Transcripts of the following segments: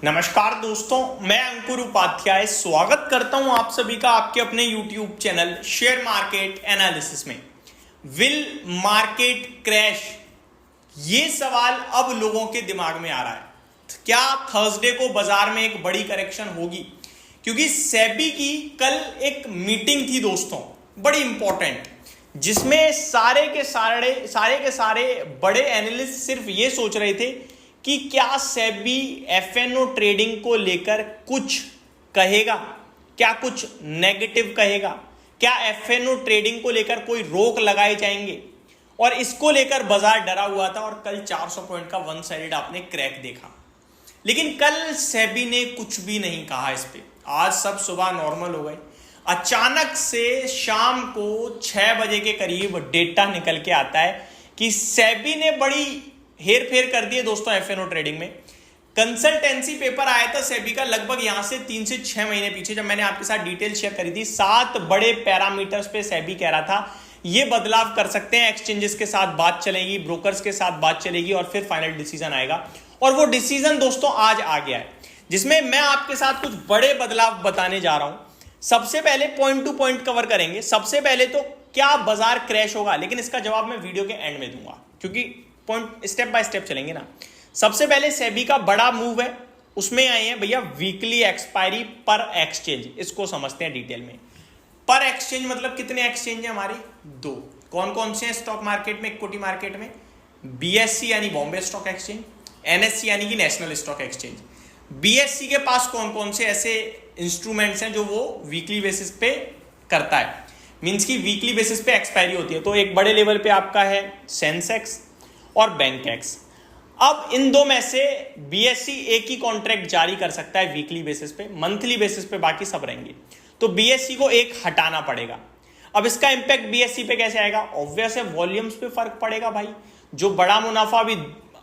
नमस्कार दोस्तों, मैं अंकुर उपाध्याय स्वागत करता हूं आप सभी का आपके अपने YouTube channel share market analysis में। विल मार्केट क्रैश, ये सवाल अब लोगों के दिमाग में आ रहा है। क्या थर्सडे को बाजार में एक बड़ी करेक्शन होगी? क्योंकि सेबी की कल एक मीटिंग थी दोस्तों, बड़ी इंपॉर्टेंट, जिसमें सारे के सारे बड़े एनालिस्ट सिर्फ ये सोच रहे थे कि क्या सेबी एफएनओ ट्रेडिंग को लेकर कुछ कहेगा, क्या कुछ नेगेटिव कहेगा, क्या एफएनओ ट्रेडिंग को लेकर कोई रोक लगाए जाएंगे। और इसको लेकर बाजार डरा हुआ था और कल 400 पॉइंट का वन साइडेड आपने क्रैक देखा। लेकिन कल सेबी ने कुछ भी नहीं कहा इस पे। आज सब सुबह नॉर्मल हो गए। अचानक से शाम को 6 बजे के करीब डेटा निकल के आता है कि सेबी ने बड़ी हेर फेर कर दिए दोस्तों एफएनओ ट्रेडिंग में। कंसल्टेंसी पेपर आया था सेबी का लगभग यहां से 3 से 6 महीने पीछे, जब मैंने आपके साथ डिटेल शेयर करी थी। 7 बड़े पैरामीटर्स पे सेबी कह रहा था ये बदलाव कर सकते हैं, एक्सचेंजेस के साथ बात चलेगी, ब्रोकर्स के साथ बात चलेगी और फिर फाइनल डिसीजन आएगा। और वो डिसीजन दोस्तों आज आ गया है, जिसमें मैं आपके साथ कुछ बड़े बदलाव बताने जा रहा हूं। सबसे पहले पॉइंट टू पॉइंट कवर करेंगे। सबसे पहले तो क्या बाजार क्रैश होगा, लेकिन इसका जवाब मैं वीडियो के एंड में दूंगा, क्योंकि पॉइंट स्टेप बाय स्टेप चलेंगे ना। सबसे पहले सेबी का बड़ा मूव है, उसमें आए हैं भैया वीकली एक्सपायरी पर एक्सचेंज। इसको समझते हैं डिटेल में। पर एक्सचेंज मतलब कितने एक्सचेंज है हमारे? 2। कौन कौन से हैं स्टॉक मार्केट में, इक्विटी मार्केट में? बीएससी यानी बॉम्बे स्टॉक एक्सचेंज, एनएससी यानी कि नेशनल स्टॉक एक्सचेंज। बीएससी के पास कौन कौन से ऐसे इंस्ट्रूमेंट्स हैं जो वो वीकली बेसिस पे करता है, मींस की वीकली बेसिस पे एक्सपायरी होती है। तो एक बड़े लेवल पे आपका है सेंसेक्स और बैंकेक्स। अब इन दो में से बीएससी एक ही कॉन्ट्रैक्ट जारी कर सकता है वीकली बेसिस पे, मंथली बेसिस पे बाकी सब रहेंगे। तो बीएससी को एक हटाना पड़ेगा। अब इसका इंपैक्ट बीएससी पे कैसे आएगा? ऑब्वियस है, वॉल्यूम्स पे फर्क पड़ेगा भाई। जो बड़ा मुनाफा अभी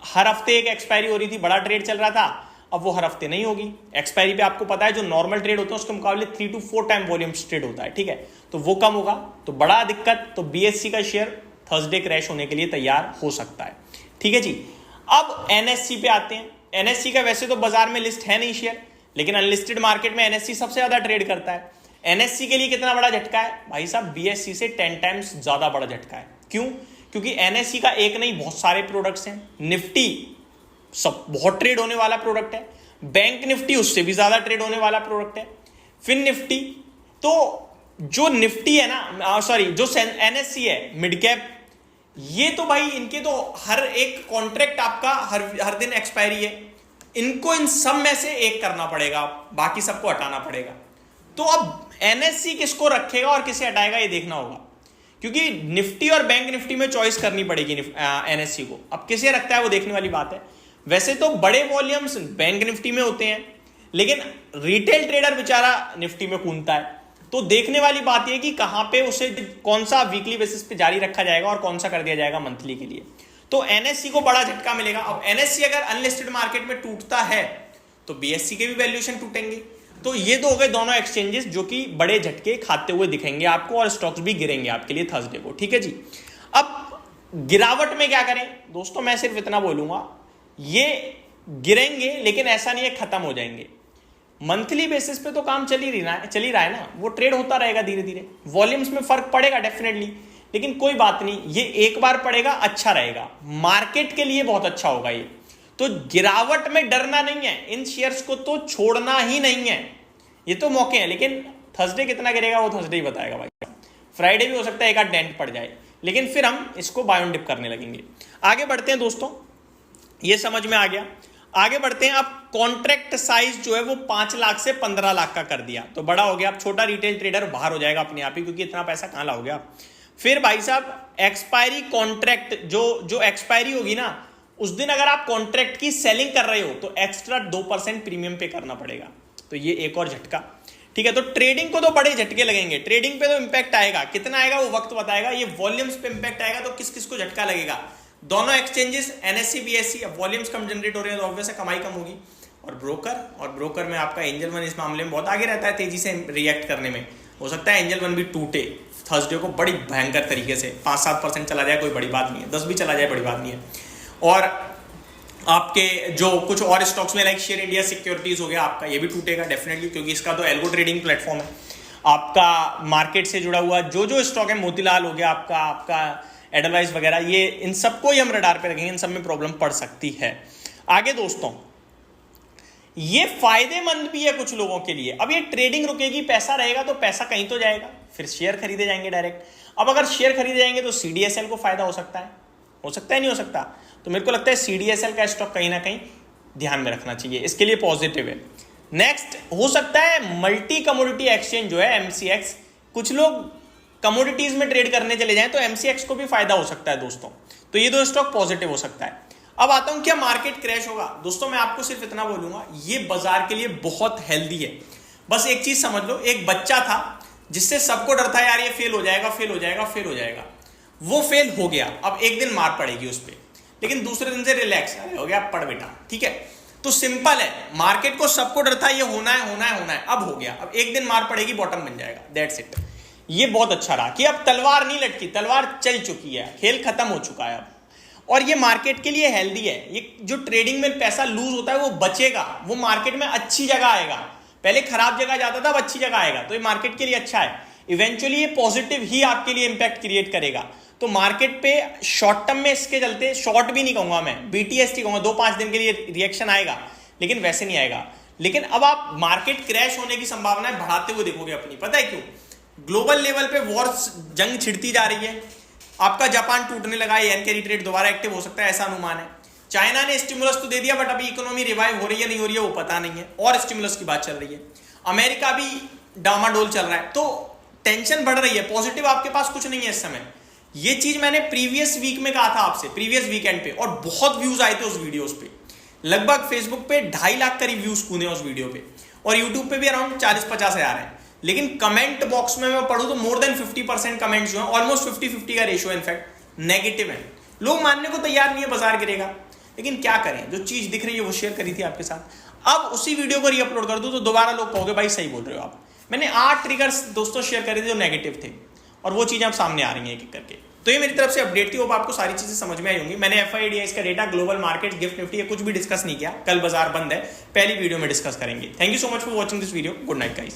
हर हफ्ते एक एक्सपायरी हो रही थी, बड़ा ट्रेड चल रहा था, अब वो हर हफ्ते नहीं होगी। एक्सपायरी पे आपको पता है जो नॉर्मल ट्रेड होते हैं उसके मुकाबले 3 to 4 टाइम वॉल्यूम्स ट्रेड होता है, ठीक है? तो वो कम होगा, तो बड़ा दिक्कत। तो बीएससी का शेयर थर्सडे क्रैश होने के लिए तैयार हो सकता है, ठीक है जी। अब एनएससी पे आते हैं। एनएससी का वैसे तो बाजार में लिस्ट है नहीं शेयर, लेकिन अनलिस्टेड मार्केट में एनएससी सबसे ज्यादा ट्रेड करता है। एनएससी के लिए कितना बड़ा झटका है भाई साहब? बीएससी से 10 टाइम्स ज्यादा बड़ा झटका है। क्यों? क्योंकि एनएससी का एक नहीं बहुत सारे प्रोडक्ट्स हैं। निफ्टी सब बहुत ट्रेड होने वाला प्रोडक्ट है, बैंक निफ्टी उससे भी ज्यादा ट्रेड होने वाला प्रोडक्ट है, फिन निफ्टी। तो जो निफ्टी है ना, जो एनएससी है मिड कैप, ये तो भाई इनके तो हर एक कॉन्ट्रैक्ट आपका हर दिन एक्सपायरी है। इनको इन सब में से एक करना पड़ेगा, बाकी सबको हटाना पड़ेगा। तो अब एनएससी किसको रखेगा और किसे हटाएगा ये देखना होगा, क्योंकि निफ्टी और बैंक निफ्टी में चॉइस करनी पड़ेगी एनएससी को। अब किसे रखता है वो देखने वाली बात है। वैसे तो बड़े वॉल्यूम्स बैंक निफ्टी में होते हैं, लेकिन रिटेल ट्रेडर बेचारा निफ्टी में कूदता है। तो देखने वाली बात यह कि कहां पे उसे कौन सा वीकली बेसिस पे जारी रखा जाएगा और कौन सा कर दिया जाएगा मंथली के लिए। तो एनएससी को बड़ा झटका मिलेगा। अब एनएससी अगर अनलिस्टेड मार्केट में टूटता है तो बीएससी के भी वैल्यूएशन टूटेंगे। तो ये तो हो गए दोनों एक्सचेंजेस जो कि बड़े झटके खाते हुए दिखेंगे आपको, और स्टॉक्स भी गिरेंगे आपके लिए थर्सडे को, ठीक है जी। अब गिरावट में क्या करें दोस्तों? मैं सिर्फ इतना बोलूंगा, ये गिरेंगे लेकिन ऐसा नहीं है खत्म हो जाएंगे। मंथली बेसिस पे तो काम चल ही रहा है ना, वो ट्रेड होता रहेगा धीरे धीरे। वॉल्यूम्स में फर्क पड़ेगा डेफिनेटली, लेकिन कोई बात नहीं, ये एक बार पड़ेगा, अच्छा रहेगा, मार्केट के लिए बहुत अच्छा होगा ये। तो गिरावट में डरना नहीं है, इन शेयर्स को तो छोड़ना ही नहीं है। ये तो मौके हैं, लेकिन थर्सडे कितना गिरेगा वो थर्सडे ही बताएगा भाई। फ्राइडे भी हो सकता है एक आध डेंट पड़ जाए, लेकिन फिर हम इसको बाय ऑन डिप करने लगेंगे। आगे बढ़ते हैं दोस्तों, ये समझ में आ गया। आगे बढ़ते हैं। अब कॉन्ट्रैक्ट साइज जो है वो 5 लाख से 15 लाख का कर दिया, तो बड़ा हो गया। अब छोटा रिटेल ट्रेडर बाहर हो जाएगा अपने आप ही, क्योंकि इतना पैसा कहां ला हो गया। फिर भाई साहब एक्सपायरी कॉन्ट्रैक्ट जो एक्सपायरी होगी ना, उस दिन अगर आप कॉन्ट्रैक्ट की सेलिंग कर रहे हो तो एक्स्ट्रा 2% प्रीमियम पे करना पड़ेगा। तो ये एक और झटका, ठीक है। तो ट्रेडिंग को तो बड़े झटके लगेंगे, ट्रेडिंग पे तो इंपैक्ट आएगा, कितना आएगा वो वक्त बताएगा। ये वॉल्यूम्स पे इंपैक्ट आएगा तो किस किस को झटका लगेगा? दोनों एक्सचेंजेस एनएससी बीएससी। अब वॉल्यूम्स कम जनरेट हो रहे हैं तो ऑब्वियस है कमाई कम होगी। और ब्रोकर में आपका एंजल वन इस मामले में बहुत आगे रहता है तेजी से रिएक्ट करने में। हो सकता है एंजल वन भी टूटे थर्सडे को बड़ी भयंकर तरीके से, 5-7% चला जाए कोई बड़ी बात नहीं है, 10 भी चला जाए बड़ी बात नहीं है। और आपके जो कुछ और स्टॉक्स में लाइक शेयर इंडिया सिक्योरिटीज हो गया आपका, ये भी टूटेगा डेफिनेटली, क्योंकि इसका तो एल्गो ट्रेडिंग प्लेटफॉर्म है। आपका मार्केट से जुड़ा हुआ जो स्टॉक है, मोतीलाल हो गया आपका एडवाइस वगैरह, ये इन सबको ही हम रडार पे रखेंगे, इन सब में प्रॉब्लम पड़ सकती है। आगे दोस्तों, ये फायदेमंद भी है कुछ लोगों के लिए। अब ये ट्रेडिंग रुकेगी, पैसा रहेगा तो पैसा कहीं तो जाएगा, फिर शेयर खरीदे जाएंगे डायरेक्ट। अब अगर शेयर खरीदे जाएंगे तो सीडीएसएल को फायदा हो सकता है नहीं हो सकता? तो मेरे को लगता है सीडीएसएल का स्टॉक कहीं ना कहीं ध्यान में रखना चाहिए, इसके लिए पॉजिटिव है। नेक्स्ट हो सकता है मल्टी कमोडिटी एक्सचेंज जो है एमसीएक्स, कुछ लोग कमोडिटीज में ट्रेड करने चले जाएं तो एमसीएक्स को भी फायदा हो सकता है दोस्तों। तो ये दो स्टॉक पॉजिटिव हो सकता है। अब आता हूं क्या मार्केट क्रैश होगा? दोस्तों मैं आपको सिर्फ इतना बोलूंगा, ये बाजार के लिए बहुत हेल्दी है। बस एक चीज समझ लो, एक बच्चा था जिससे सबको डर था यार ये फेल हो जाएगा, वो फेल हो गया। अब एक दिन मार पड़ेगी उस पर, लेकिन दूसरे दिन से रिलैक्स, अरे हो गया पढ़ बेटा, ठीक है। तो सिंपल है, मार्केट को सबको डर था ये होना है, अब हो गया। अब एक दिन मार पड़ेगी, बॉटम बन जाएगा, दैट्स इट। ये बहुत अच्छा रहा कि अब तलवार नहीं लटकी, तलवार चल चुकी है, खेल खत्म हो चुका है अब। और ये मार्केट के लिए हेल्दी है। ये जो ट्रेडिंग में पैसा लूज होता है वो बचेगा, वो मार्केट में अच्छी जगह आएगा। पहले खराब जगह जाता था, अब अच्छी जगह आएगा, तो ये मार्केट के लिए अच्छा है। इवेंचुअली ये पॉजिटिव ही आपके लिए इंपैक्ट क्रिएट करेगा। तो मार्केट पे शॉर्ट टर्म में इसके चलते, शॉर्ट भी नहीं कहूंगा मैं, बीटीएसटी कहूंगा, 2-5 दिन के लिए रिएक्शन आएगा, लेकिन वैसे नहीं आएगा। लेकिन अब आप मार्केट क्रैश होने की संभावनाएं बढ़ाते हुए देखोगे अपनी। पता है क्यों? ग्लोबल लेवल पे वॉर्स, जंग छिड़ती जा रही है, आपका जापान टूटने लगा है, येन कैरी ट्रेड दोबारा एक्टिव हो सकता है, ऐसा अनुमान है। चाइना ने स्टिमुलस तो दे दिया, बट अभी इकोनॉमी रिवाइव हो रही है नहीं हो रही है वो पता नहीं है, और स्टिमुलस की बात चल रही है। अमेरिका भी डामाडोल चल रहा है, तो टेंशन बढ़ रही है। पॉजिटिव आपके पास कुछ नहीं है इस समय। ये चीज मैंने प्रीवियस वीक में कहा था आपसे, प्रीवियस वीकेंड पे, और बहुत व्यूज आए थे उस वीडियोस पे। लगभग फेसबुक पे 2.5 लाख करीब व्यूज कूदे उस वीडियो पे, और यूट्यूब पे भी अराउंड 40-50 हजार है। लेकिन कमेंट बॉक्स में मैं पढ़ूं तो मोर देन 50% कमेंट्स जो हैं, ऑलमोस्ट 50-50 का रेशियो इनफैक्ट नेगेटिव है। लोग मानने को तैयार नहीं है बाजार गिरेगा, लेकिन क्या करें, जो चीज दिख रही है वो शेयर करी थी आपके साथ। अब उसी वीडियो को रीअपलोड कर दूं तो दोबारा लोग कहोगे भाई सही बोल रहे हो आप। मैंने 8 ट्रिगर्स दोस्तों शेयर करे थे जो नेगेटिव थे, और वो चीजें अब सामने आ रही हैं एक एक करके। तो ये मेरी तरफ से अपडेट थी, वो आपको सारी चीजें समझ में आई होंगी। मैंने FIDI का data, global market, gift Nifty ये कुछ भी डिस्कस नहीं किया, कल बाजार बंद है, पहली वीडियो में डिस्कस करेंगे। Thank you so much for watching this video. Good night guys.